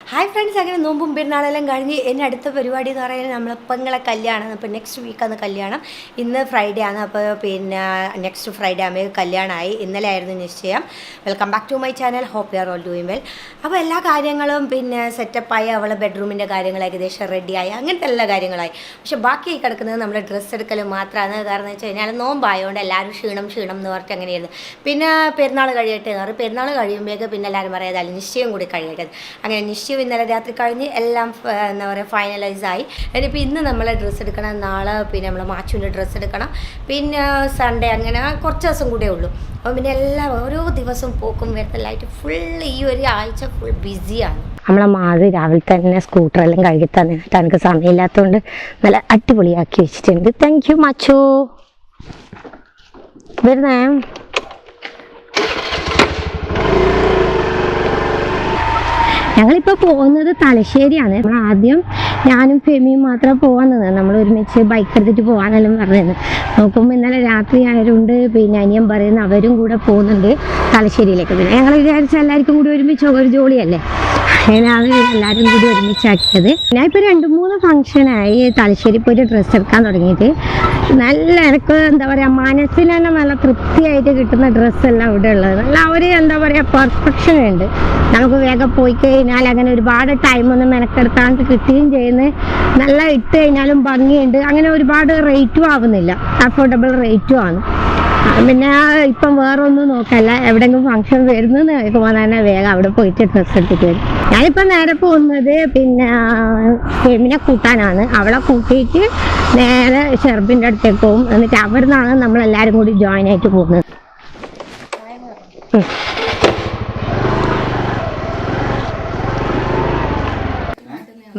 Hi friends, അങ്ങനെ നോമ്പും പെരുന്നാളെല്ലാം കഴിഞ്ഞ് എന്നെ അടുത്ത പരിപാടി എന്ന് പറയുന്നത് നമ്മളെ പെങ്ങളെ കല്യാണം. അപ്പോൾ നെക്സ്റ്റ് വീക്കാണ് കല്യാണം. ഇന്ന് ഫ്രൈഡേ ആണ്. അപ്പോൾ പിന്നെ നെക്സ്റ്റ് ഫ്രൈഡേ ആകുമ്പോൾ കല്യാണമായി. ഇന്നലെ ആയിരുന്നു നിശ്ചയം. Welcome back to my channel. Hope you are all doing well. അപ്പോൾ എല്ലാ കാര്യങ്ങളും പിന്നെ സെറ്റപ്പായി. അവളെ ബെഡ്റൂമിൻ്റെ കാര്യങ്ങൾ ഏകദേശം റെഡിയായി. അങ്ങനത്തെ എല്ലാ കാര്യങ്ങളായി. പക്ഷേ ബാക്കി കിടക്കുന്നത് നമ്മുടെ ഡ്രസ്സ് എടുക്കൽ മാത്രമാണ്. കാരണം എന്ന് വെച്ച് കഴിഞ്ഞാൽ നോമ്പായതുകൊണ്ട് എല്ലാവരും ക്ഷീണം എന്ന് പറഞ്ഞിട്ട് അങ്ങനെയായിരുന്നു. പിന്നെ പെരുന്നാൾ കഴിയട്ടെ എന്ന് പറയും. പെരുന്നാൾ കഴിയുമ്പോഴേക്ക് പിന്നെ എല്ലാവരും പറയാതെ നിശ്ചയം കൂടി കഴിയട്ടെ. അങ്ങനെ നിശ്ചയം ഇന്നലെ രാത്രി കഴിഞ്ഞ് എല്ലാം എന്താ പറയുക ഫൈനലൈസായി. ഇനിയിപ്പോൾ ഇന്ന് നമ്മളെ ഡ്രസ്സ് എടുക്കണം, നാളെ പിന്നെ നമ്മൾ മാച്ചുവിൻ്റെ ഡ്രസ്സ് എടുക്കണം, പിന്നെ സൺഡേ, അങ്ങനെ കുറച്ച് ദിവസം കൂടെ ഉള്ളൂ. അപ്പോൾ പിന്നെ എല്ലാം ഓരോ ദിവസവും പോക്കും വരത്തല്ലായിട്ട് ഫുൾ ഈ ഒരു ആഴ്ച ഫുൾ ബിസിയാണ്. നമ്മളെ മാറി രാവിലെ തന്നെ സ്കൂട്ടറെല്ലാം കഴുകി തന്നിട്ട് എനിക്ക് സമയമില്ലാത്തതുകൊണ്ട് നല്ല അടിപൊളിയാക്കി വെച്ചിട്ടുണ്ട്. താങ്ക് യു മാച്ചു. വരുന്നേ ഞങ്ങളിപ്പോൾ പോകുന്നത് തലശ്ശേരിയാണ്. നമ്മൾ ആദ്യം ഞാനും ഫെമിയും മാത്രം പോകാന്നത്. നമ്മൾ ഒരുമിച്ച് ബൈക്ക് എടുത്തിട്ട് പോകാനെല്ലാം പറഞ്ഞത്. നോക്കുമ്പോൾ ഇന്നലെ രാത്രി ആയതുകൊണ്ട് പിന്നെ അനിയൻ പറയുന്ന അവരും കൂടെ പോകുന്നുണ്ട് തലശ്ശേരിയിലേക്ക്. പിന്നെ ഞങ്ങൾ വിചാരിച്ച എല്ലാവർക്കും കൂടി ഒരുമിച്ച് ഒരു ജോലിയല്ലേ, അങ്ങനെയാണ് എല്ലാവരും കൂടി ഒരുമിച്ചാക്കിയത്. ഞാൻ ഇപ്പോൾ 2-3 ഫംഗ്ഷനായി തലശ്ശേരി പോയിട്ട് ഡ്രസ്സ് എടുക്കാൻ തുടങ്ങിയിട്ട്. നല്ല എനിക്ക് എന്താ പറയുക, മനസ്സിന് തന്നെ നല്ല തൃപ്തിയായിട്ട് കിട്ടുന്ന ഡ്രസ്സെല്ലാം ഇവിടെ ഉള്ളത്. നല്ല ഒരു എന്താ പറയുക പെർഫെക്ഷൻ ഉണ്ട്. നമുക്ക് വേഗം പോയി കഴിഞ്ഞാൽ അങ്ങനെ ഒരുപാട് ടൈമൊന്നും മെനക്കെടുക്കാണ്ട് കിട്ടുകയും ചെയ്യുന്നത്. നല്ല ഇട്ട് കഴിഞ്ഞാലും ഭംഗിയുണ്ട്. അങ്ങനെ ഒരുപാട് റേറ്റും ആവുന്നില്ല, അഫോർഡബിൾ റേറ്റും ആണ്. പിന്നെ ഇപ്പം വേറെ ഒന്നും നോക്കല്ല, എവിടെയെങ്കിലും ഫംഗ്ഷൻ വരുന്നത് കേൾക്കുമ്പോൾ തന്നെ വേഗം അവിടെ പോയിട്ട് ഡ്രസ്സ് എടുത്തിട്ട് വരും. ഞാനിപ്പോൾ നേരെ പോകുന്നത് ഫെമിനെ കൂട്ടാനാണ്. അവളെ കൂട്ടിയിട്ട് നേരെ ഷെർബിൻ്റെ അടുത്തേക്ക് പോകും. എന്നിട്ട് അവിടെ നിന്നാണ് നമ്മളെല്ലാവരും കൂടി ജോയിൻ ആയിട്ട് പോകുന്നത്.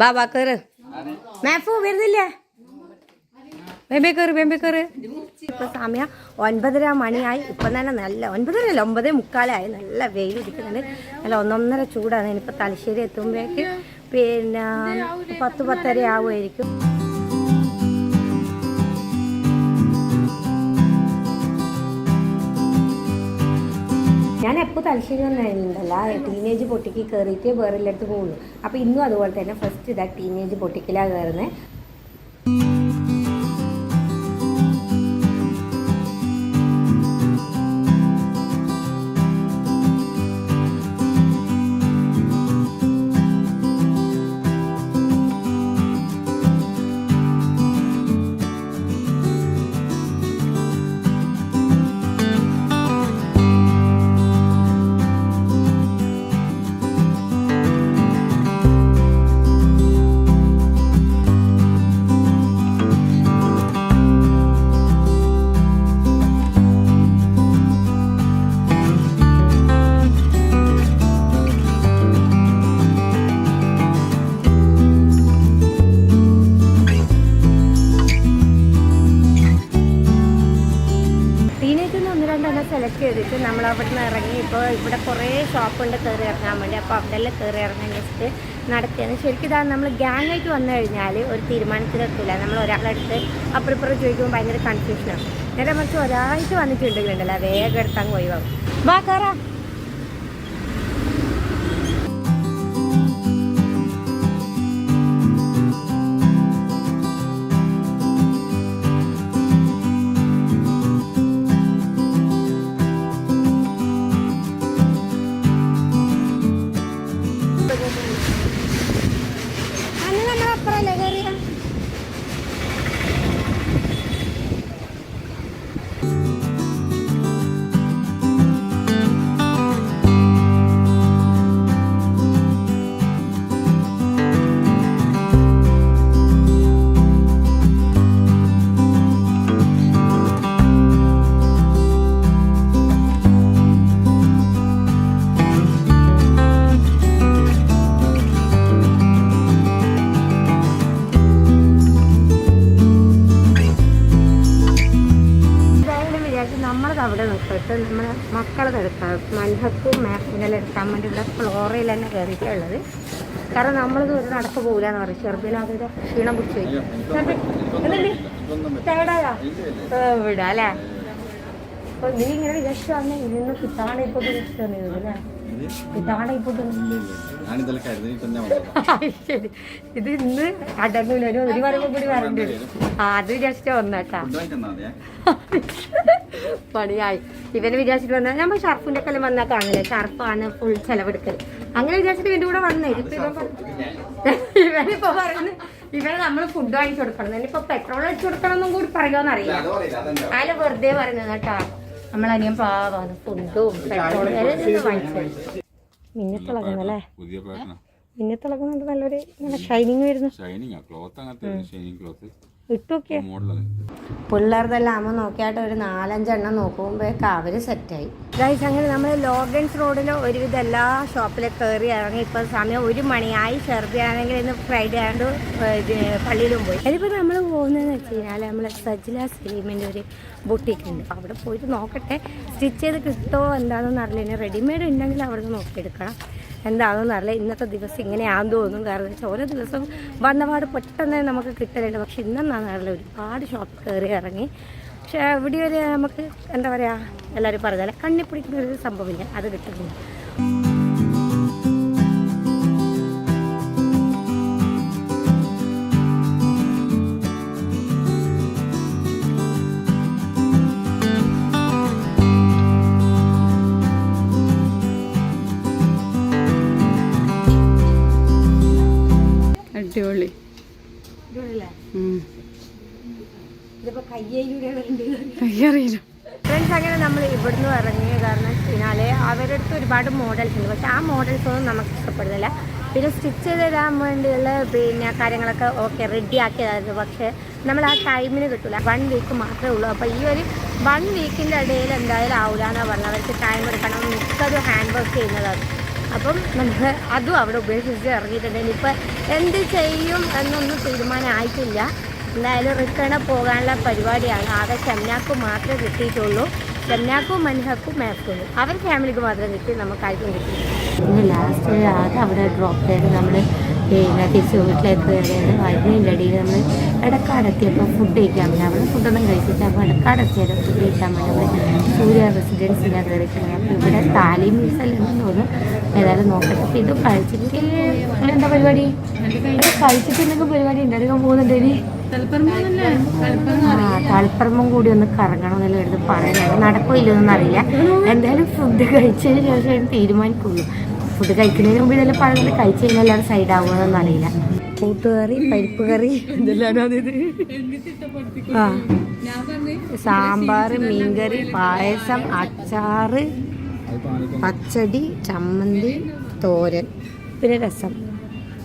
ബാബാ കയറ്, മാഫു വരുന്നില്ലേ? ബേബേ കയറ്. ഇപ്പൊ സമയം 9:30 മണിയായി. ഇപ്പം തന്നെ നല്ല 9:30 അല്ല 9:45 നല്ല വെയിൽ ഉദിക്കുന്നുണ്ട്. നല്ല 1-1.5 ചൂടാണ്. ഇനിയിപ്പോൾ തലശ്ശേരി എത്തുമ്പോഴേക്ക് പിന്നെ 10-10:30 ആവുമായിരിക്കും. ഞാൻ എപ്പോൾ തലശ്ശേരി വന്നിട്ടുണ്ടല്ല, ടീനേജ് പൊട്ടിക്ക് കയറിയിട്ട് വേറെ എല്ലായിടത്ത് പോകുള്ളൂ. അപ്പോൾ ഇന്നും അതുപോലെ തന്നെ ഫസ്റ്റ് ഇതാ ടീനേജ് പൊട്ടിക്കിലാണ് കയറുന്നത്. സെലക്ട് ചെയ്തിട്ട് നമ്മൾ അവിടെ നിന്ന് ഇറങ്ങി. ഇപ്പോൾ ഇവിടെ കുറേ ഷോപ്പുണ്ട് കയറി ഇറങ്ങാൻ വേണ്ടി. അപ്പോൾ അവിടെ എല്ലാം കയറി ഇറങ്ങാൻ ജസ്റ്റ് നടക്കുകയാണ്. ശരിക്കും ഇതാണ് നമ്മൾ ഗ്യാങ് ആയിട്ട് വന്നു കഴിഞ്ഞാൽ ഒരു തീരുമാനത്തിലെത്തില്ല. നമ്മൾ ഒരാളെടുത്ത് അപ്പുറപ്പുറം ചോദിക്കുമ്പോൾ ഭയങ്കര കൺഫ്യൂഷനാണ്. നേരെ മറിച്ച് ഒരാഴ്ച വന്നിട്ടുണ്ടെങ്കിലുണ്ടല്ലോ വേഗം എടുത്താൽ ഒഴിവാകും. വാ കയറാ. അവിടെ നിൽക്കിട്ട് നമ്മളെ മക്കളത് എടുക്കാം. മൻഹക്കും മാഫിനെല്ലാം എടുക്കാൻ വേണ്ടി ഇവിടെ ഫ്ലോറയിൽ തന്നെ കയറിയിട്ടുള്ളത്. കാരണം നമ്മളിത് ഒരു നടക്ക് പോകില്ലെന്ന് പറയും. ചെറുതിനകത്ത് ക്ഷീണം പിടിച്ചു പോയി. ടയർഡായാ വിടാം അല്ലേ? അപ്പോൾ നീ ഇങ്ങനെ വിചാരിച്ചു വന്നേ ഇതൊന്നും കിട്ടാണ്ട് ഇപ്പോൾ ഇഷ്ടമാണ് അല്ലേ? കിട്ടാണ്ട് ഇപ്പോൾ ശരി, ഇത് ഇന്ന് അടങ്ങൂല, ഒരു പറയുമ്പോൾ കൂടി വരേണ്ടി വരും. അത് വിചാരിച്ചിട്ട് വന്നേട്ടാ, പണിയായി. ഇവനെ വിചാരിച്ചിട്ട് വന്നാൽ നമ്മൾ ഷർഫിന്റെ ഒക്കെ വന്നാൽ കാണില്ല, ഷർഫാണ് ഫുൾ ചെലവെടുക്കൽ. അങ്ങനെ വിചാരിച്ചിട്ട് ഇവന്റെ കൂടെ വന്നേ. ഇവനിപ്പോ പറയുന്നത് ഇവനെ നമ്മൾ ഫുഡ് വാങ്ങിച്ചു കൊടുക്കണം, ഇനിയിപ്പോ പെട്രോൾ അടിച്ചു കൊടുക്കണം എന്നും കൂടി പറയുമോന്ന് അറിയില്ല. അതിൽ വെറുതെ പറയുന്നത് കേട്ടാ. നമ്മളനിയും പാവാണ്, ഫുഡും പെട്രോളും വാങ്ങിച്ചു. മിന്നത്തിളകുന്നല്ലേ, മിന്നത്തിളകുന്നുണ്ട്. നല്ലൊരു ഷൈനിങ് വരുന്നു. ഇട്ടോക്കെ പിള്ളേർതെല്ലാം ആകുമ്പോൾ നോക്കിയായിട്ട് ഒരു 4-5 എണ്ണം നോക്കുമ്പോഴേക്ക് അവര് സെറ്റായി. ഗൈസ്, അങ്ങനെ നമ്മൾ ലോഗൻസ് റോഡിൽ ഒരുവിധം എല്ലാ ഷോപ്പിലും കയറി ഇറങ്ങി. ഇപ്പോൾ സമയം 1 മണിയായി. ഷെർബി ആണെങ്കിൽ ഇന്ന് ഫ്രൈഡേ ആയതുകൊണ്ട് പള്ളിയിലും പോയി. അതിപ്പോൾ നമ്മൾ പോകുന്നതെന്ന് വെച്ച് കഴിഞ്ഞാൽ നമ്മൾ സജ്ല സലീമിൻ്റെ ഒരു ബുട്ടീക്ക് ഉണ്ട്, അവിടെ പോയിട്ട് നോക്കട്ടെ സ്റ്റിച്ച് ചെയ്ത് കിട്ടുമോ എന്താണെന്ന് അറിയില്ല. ഇനി റെഡിമെയ്ഡ് ഉണ്ടെങ്കിൽ അവിടെ നിന്ന് നോക്കിയെടുക്കണം, എന്താണെന്ന് അറിയില്ല. ഇന്നത്തെ ദിവസം ഇങ്ങനെയാണെന്ന് തോന്നും, കാരണം വെച്ചാൽ ഓരോ ദിവസം വന്നപാട് പെട്ടെന്ന് നമുക്ക് കിട്ടലുണ്ട്. പക്ഷെ ഇന്നെന്നാണെന്ന് അറിയില്ല, ഒരുപാട് ഷോപ്പ് കയറി ഇറങ്ങി. പക്ഷേ ഇവിടെ ഒരു നമുക്ക് എന്താ പറയുക, എല്ലാവരും പറഞ്ഞാൽ കണ്ണിപ്പിടിക്കുന്ന ഒരു സംഭവമില്ല, അത് കിട്ടുന്നില്ല. അടിപൊളി. ഫ്രണ്ട്സ്, അങ്ങനെ നമ്മൾ ഇവിടുന്ന് ഇറങ്ങിയ കാരണം വെച്ചാൽ അവരുടെ അടുത്ത് ഒരുപാട് മോഡൽസ് ഉണ്ട്, പക്ഷെ ആ മോഡൽസ് ഒന്നും നമുക്ക് ഇഷ്ടപ്പെടുന്നില്ല. പിന്നെ സ്റ്റിച്ച് ചെയ്ത് തരാൻ വേണ്ടിയുള്ള കാര്യങ്ങളൊക്കെ ഓക്കെ റെഡി ആക്കിയതായിരുന്നു, പക്ഷേ നമ്മൾ ആ ടൈമിന് കിട്ടില്ല. 1 വീക്ക് മാത്രമേ ഉള്ളൂ. അപ്പോൾ ഈ ഒരു 1 വീക്കിൻ്റെ ഇടയിൽ എന്തായാലും ആവില്ല എന്നാണ് പറഞ്ഞത്. അവർക്ക് ടൈം എടുക്കണം, മിക്കതും ഹാൻഡ് വർക്ക് ചെയ്യുന്നതാണ്. അപ്പം നമുക്ക് അതും അവിടെ ഉപേക്ഷിച്ച് ഇറങ്ങിയിട്ടുണ്ട്. ഇനിയിപ്പോൾ എന്ത് ചെയ്യും എന്നൊന്നും തീരുമാനമായിട്ടില്ല. എന്തായാലും റിട്ടേൺ പോകാനുള്ള പരിപാടിയാണ്. ആകെ ഷംനാക്കും മാത്രമേ കിട്ടിയിട്ടുള്ളൂ. ഷംനാക്കും മൻഹക്കും മാക്കും അവർ ഫാമിലിക്ക് മാത്രം കിട്ടി, നമുക്കാർക്കും കിട്ടി. പിന്നെ ലാസ്റ്റ് ആകെ അവിടെ ഡ്രോപ്പ് ചെയ്ത് നമ്മൾ പിന്നെ തിരിച്ച് വീട്ടിലേക്ക് കയറിയത്. അതിൻ്റെ ഇടയിൽ നമ്മൾ എടക്കാടെത്തിയപ്പോൾ ഫുഡ് കഴിക്കാൻ വേണ്ടി അവിടെ ഫുഡൊന്നും കഴിച്ചിട്ട് അപ്പോൾ എടക്കാടെത്തിയത് ഫുഡ് കഴിക്കാൻ വേണ്ടി നമ്മൾ സൂര്യ റെസിഡൻസിലാണ് കയറിയിട്ടുള്ളത്. അപ്പോൾ ഇവിടെ താലി മീസല്ലെന്ന് തോന്നുന്നു, ഏതായാലും നോക്കട്ടെ. അപ്പോൾ ഇത് കഴിച്ചിട്ട് എന്താ പരിപാടി, കഴിച്ചിട്ട് എന്തെങ്കിലും പരിപാടി ഉണ്ട്, അധികം പോകുന്നുണ്ട്. ഇനി തളിപ്പറമ്പും കൂടി ഒന്ന് കറങ്ങണം എന്നെല്ലാം എടുത്ത് പറയുന്നുണ്ട്. നടക്കില്ലെന്നൊന്നും അറിയില്ല. എന്തായാലും ഫുഡ് കഴിച്ചതിന് ശേഷം തീരുമാനിക്കുള്ളൂ. ഫുഡ് കഴിക്കുന്നതിന് മുമ്പ് ഇതെല്ലാം പറയുന്നത് കഴിച്ച് കഴിഞ്ഞാൽ എല്ലാവരും സൈഡ് ആവുമെന്നൊന്നും അറിയില്ല. കൂട്ടുകറി, പരിപ്പ് കറി, സാമ്പാർ, മീൻകറി, പായസം, അച്ചാറ്, പച്ചടി, ചമ്മന്തി, തോരൻ, പിന്നെ രസം,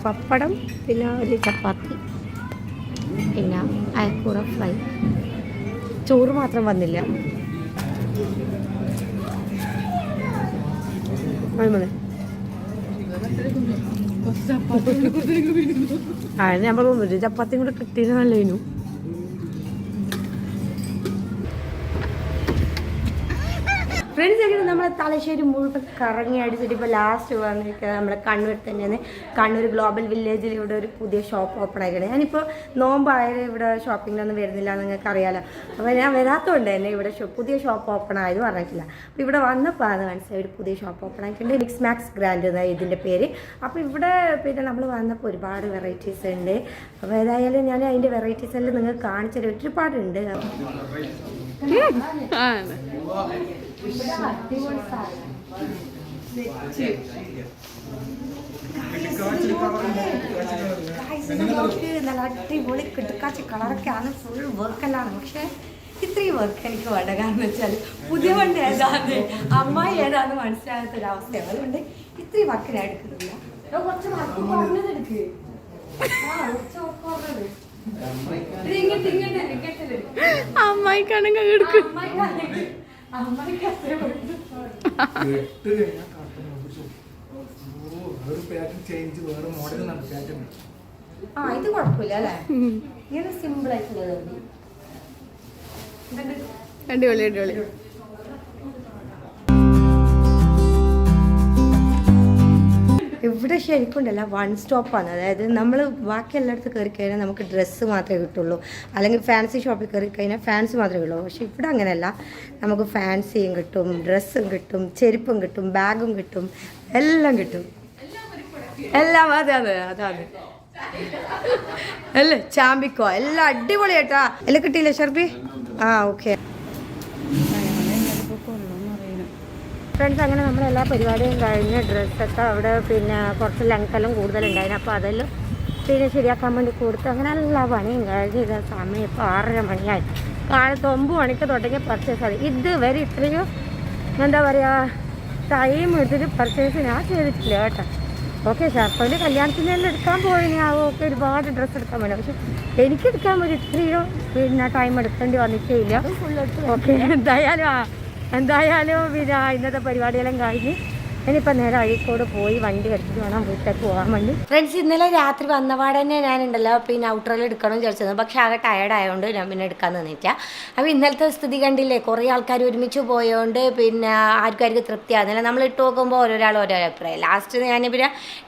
പപ്പടം, പിന്നെ ഒരു ചപ്പാത്തി, പിന്നെ അയക്കൂറ ഫ്രൈ. ചോറ് മാത്രം വന്നില്ല. അതിന് നമ്മൾ ഒരു ചപ്പാത്തിയും കൂടെ കിട്ടിയിരുന്നല്ലേനു. ഫ്രണ്ട്സ്, എങ്ങനെ നമ്മളെ തലശ്ശേരി മുഴുവൻ കറങ്ങി അടിച്ചിട്ട് ഇപ്പോൾ ലാസ്റ്റ് വന്നിരിക്കുന്നത് നമ്മുടെ കണ്ണൂർ തന്നെയാണ്. കണ്ണൂർ ഗ്ലോബൽ വില്ലേജിൽ ഇവിടെ ഒരു പുതിയ ഷോപ്പ് ഓപ്പൺ ആയിരിക്കണം. ഞാനിപ്പോൾ നോമ്പായാലും ഇവിടെ ഷോപ്പിങ്ങിനൊന്നും വരുന്നില്ല, നിങ്ങൾക്ക് അറിയാലോ. അപ്പോൾ ഞാൻ വരാത്തതുകൊണ്ട് തന്നെ ഇവിടെ പുതിയ ഷോപ്പ് ഓപ്പൺ ആയത് പറഞ്ഞിട്ടില്ല. അപ്പോൾ ഇവിടെ വന്നപ്പോൾ അത് മനസ്സിലായി ഒരു പുതിയ ഷോപ്പ് ഓപ്പൺ ആയിട്ടുണ്ട്. മിക്സ് മാക്സ് ഗ്രാൻഡ് എന്നാണ് ഇതിൻ്റെ പേര്. അപ്പോൾ ഇവിടെ പിന്നെ നമ്മൾ വന്നപ്പോൾ ഒരുപാട് വെറൈറ്റീസ് ഉണ്ട്. അപ്പോൾ ഏതായാലും ഞാൻ അതിൻ്റെ വെറൈറ്റീസ് എല്ലാം നിങ്ങൾക്ക് കാണിച്ചത് ഒരുപാടുണ്ട്. നല്ല അടിപൊളി കിടക്കാച്ച കളറൊക്കെയാണ്, ഫുൾ വർക്കെല്ലാം. പക്ഷെ ഇത്രയും വർക്ക് എനിക്ക് വേണ്ട, കാരണം വെച്ചാൽ പുതിയ വണ്ടി ഏതാന്ന് അമ്മായി ഏതാന്ന് മനസ്സിലാകാത്തൊരവസ്ഥയാണ്. അതുകൊണ്ട് ഇത്രയും വർക്ക് ഞാൻ എടുക്കുന്നില്ല. കുറച്ച് വർക്ക് പറഞ്ഞതെടുക്ക്. അമ്മായിക്കാണെങ്കിൽ എടുക്കും. ഇത് കുഴപ്പമില്ല അല്ലേ, ഇങ്ങനെ സിമ്പിൾ ആയിട്ടുള്ളത്. അടിപൊളി അടിപൊളി. ഇവിടെ ശരിക്കും ഉണ്ടല്ല 1 സ്റ്റോപ്പാണ്. അതായത് നമ്മൾ ബാക്കി എല്ലായിടത്തും കയറി കഴിഞ്ഞാൽ നമുക്ക് ഡ്രസ്സ് മാത്രമേ കിട്ടുള്ളൂ, അല്ലെങ്കിൽ ഫാൻസി ഷോപ്പിൽ കയറി കഴിഞ്ഞാൽ ഫാൻസി മാത്രമേ കിട്ടുള്ളൂ. പക്ഷേ ഇവിടെ അങ്ങനെയല്ല, നമുക്ക് ഫാൻസിയും കിട്ടും, ഡ്രസ്സും കിട്ടും, ചെരുപ്പും കിട്ടും, ബാഗും കിട്ടും, എല്ലാം കിട്ടും. എല്ലാം അതാണ് അല്ലേ ചാമ്പിക്കോ എല്ലാം അടിപൊളിയായിട്ടാ എല്ലാം കിട്ടിയില്ലേ ഷർബി ആ ഓക്കെ ഫ്രണ്ട്സ്. അങ്ങനെ നമ്മളെല്ലാ പരിപാടിയും കഴിഞ്ഞ് ഡ്രസ്സൊക്കെ അവിടെ പിന്നെ കുറച്ച് ലെങ്തെല്ലാം കൂടുതലുണ്ടായിരുന്നു. അപ്പോൾ അതെല്ലാം പിന്നെ ശരിയാക്കാൻ വേണ്ടി കൊടുത്ത് അങ്ങനെ എല്ലാ പണിയും കഴിഞ്ഞ് ഇത് സമയം ഇപ്പോൾ 6:30 മണിയായി. കാലത്ത് 9 മണിക്ക് തുടങ്ങിയ പർച്ചേസ് ആയി. ഇതുവരെ ഇത്രയും എന്താ പറയുക ടൈം എടുത്തിട്ട് പർച്ചേസ് ഞാൻ ചെയ്തിട്ടില്ല കേട്ടോ. ഓക്കെ ഷർപ്പൻ്റെ കല്യാണത്തിനെല്ലാം എടുക്കാൻ പോയി ഞാൻ ഓക്കെ ഒരുപാട് ഡ്രസ്സ് എടുക്കാൻ വേണ്ടി. പക്ഷെ എനിക്കെടുക്കാൻ വേണ്ടി ഇത്രയും പിന്നെ ടൈം എടുക്കേണ്ടി വന്നിട്ടേ ഇല്ല. ഓക്കെ എന്തായാലും പിന്നെ ഇന്നത്തെ പരിപാടിയെല്ലാം കഴിഞ്ഞ് ഇനിയിപ്പോൾ നേരെ അഴീക്കോട് പോയി വണ്ടി എടുത്തിട്ട് വേണം വീട്ടിലേക്ക് പോകാൻ വേണ്ടി. ഫ്രണ്ട്സ് ഇന്നലെ രാത്രി വന്നപാട് തന്നെ ഞാനുണ്ടല്ലോ പിന്നെ ഔട്ടറിൽ എടുക്കണം വിചാരിച്ചത്. പക്ഷെ ആകെ ടയർഡ് ആയതുകൊണ്ട് ഞാൻ പിന്നെ എടുക്കാൻ നിന്നില്ല. അപ്പോൾ ഇന്നലത്തെ സ്ഥിതി കണ്ടില്ലേ, കുറേ ആൾക്കാർ ഒരുമിച്ച് പോയതുകൊണ്ട് പിന്നെ ആർക്കും തൃപ്തിയാകുന്നില്ല. നമ്മൾ ഇട്ട് നോക്കുമ്പോൾ ഓരോ അഭിപ്രായം. ലാസ്റ്റ്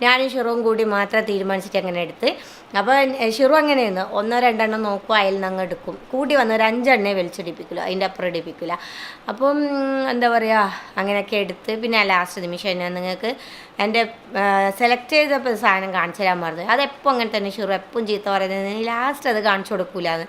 ഞാനും ഷിറുവും കൂടി മാത്രം തീരുമാനിച്ചിട്ട് അങ്ങനെ എടുത്ത്. അപ്പോൾ ഷിറു അങ്ങനെയായിരുന്നു, 1-2 നോക്കും അതിൽ നിന്ന് അങ്ങ് എടുക്കും. കൂടി വന്ന ഒരു 5 എണ്ണേ വലിച്ചെടുപ്പിക്കില്ല, അതിൻ്റെ അപ്പുറം എടുപ്പിക്കില്ല. അപ്പം എന്താ പറയുക അങ്ങനെയൊക്കെ എടുത്ത് പിന്നെ ലാസ്റ്റ് നിമിഷം ഞാൻ നിങ്ങൾക്ക് എൻ്റെ സെലക്ട് ചെയ്തപ്പോൾ സാധനം കാണിച്ചു തരാൻ പറഞ്ഞത്. അതെപ്പോൾ അങ്ങനെ തന്നെ ഷിറു എപ്പം ചീത്ത പറയുന്നത് ലാസ്റ്റ് അത് കാണിച്ചു കൊടുക്കൂലെന്ന്.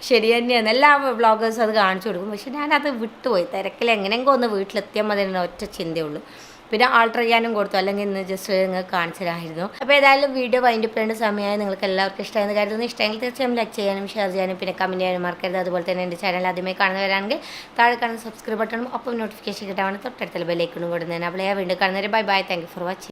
ശരി തന്നെയാണ്, എല്ലാ വ്ളോഗേഴ്സും അത് കാണിച്ചു കൊടുക്കും. പക്ഷെ ഞാനത് വിട്ടുപോയി. തിരക്കിൽ എങ്ങനെയെങ്കിലും ഒന്ന് വീട്ടിലെത്തിയാൽ മതി എന്ന ഒറ്റ ചിന്തയുള്ളൂ. പിന്നെ ആൾട്ടർ ചെയ്യാനും കൊടുത്തു, അല്ലെങ്കിൽ ഇന്ന് ജസ്റ്റ് നിങ്ങൾക്ക് കാണിച്ചു തരാമായിരുന്നു. അപ്പോൾ ഏതായാലും വീഡിയോ വൈൻഡ് അപ്പ് ചെയ്യേണ്ട സമയമായി. നിങ്ങൾക്ക് എല്ലാവർക്കും ഇഷ്ടമായെന്ന് കരുതുന്നു. ഇഷ്ടമെങ്കിൽ തീർച്ചയായും ലൈക്ക് ചെയ്യാനും ഷെയർ ചെയ്യാനും പിന്നെ കമൻറ്റ് ചെയ്യാനും മറക്കരുത്. അതുപോലെ തന്നെ എൻ്റെ ചാനൽ ആദ്യമായി കാണുന്നവരാണെങ്കിൽ താഴെ കാണുന്ന സബ്സ്ക്രൈബ് ബട്ടണും ഒപ്പം നോട്ടിഫിക്കേഷൻ കിട്ടാൻ തൊട്ടടുത്തുള്ള ബെല്ലൈക്കണും കൊടുക്കുന്നതിന് അപ്പോൾ വീണ്ടും കാണുന്നവരെ bye bye. Thank you for watching.